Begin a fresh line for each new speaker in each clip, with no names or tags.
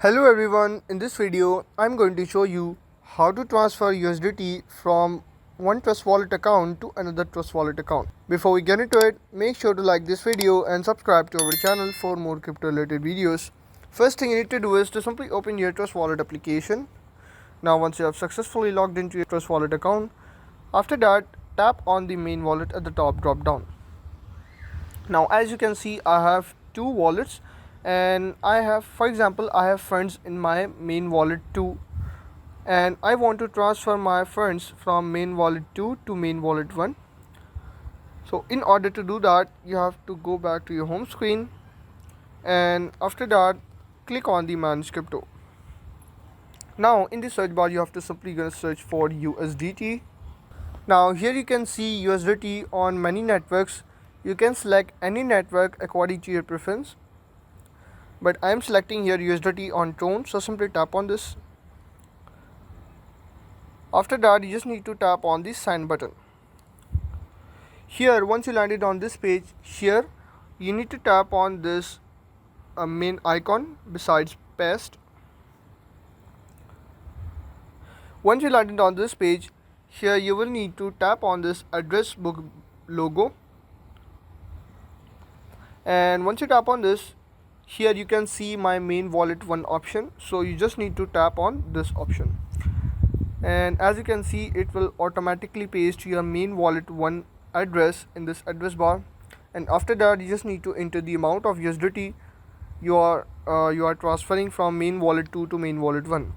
Hello everyone, in this video I'm going to show you how to transfer USDT from one Trust Wallet account to another Trust Wallet account. Before we get into it, make sure to like this video and subscribe to our channel for more crypto related videos. First thing you need to do is to simply open your Trust Wallet application. Now once you have successfully logged into your Trust Wallet account, after that tap on the main wallet at the top drop down. Now as you can see, I have two wallets and for example I have funds in my main wallet 2 and I want to transfer my funds from main wallet 2 to main wallet 1. So in order to do that, you have to go back to your home screen and after that click on the manage crypto. Now in the search bar you have to simply gonna search for USDT. Now here you can see USDT on many networks. You can select any network according to your preference, but I am selecting here USDT on Tron, so simply tap on this. After that you just need to tap on the sign button. Here once you landed on this page, here you need to tap on this main icon besides paste. Once you landed on this page, here you will need to tap on this address book logo, and once you tap on this, here you can see my main wallet 1 option, so you just need to tap on this option, and as you can see it will automatically paste your main wallet 1 address in this address bar. And after that you just need to enter the amount of USDT you are transferring from main wallet 2 to main wallet 1.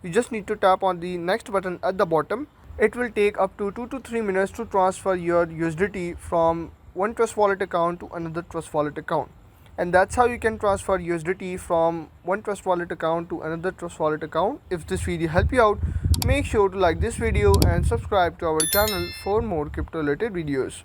You just need to tap on the next button at the bottom. It will take up to 2 to 3 minutes to transfer your USDT from one Trust Wallet account to another Trust Wallet account. And that's how you can transfer USDT from one Trust Wallet account to another Trust Wallet account. If this video helped you out, make sure to like this video and subscribe to our channel for more crypto related videos.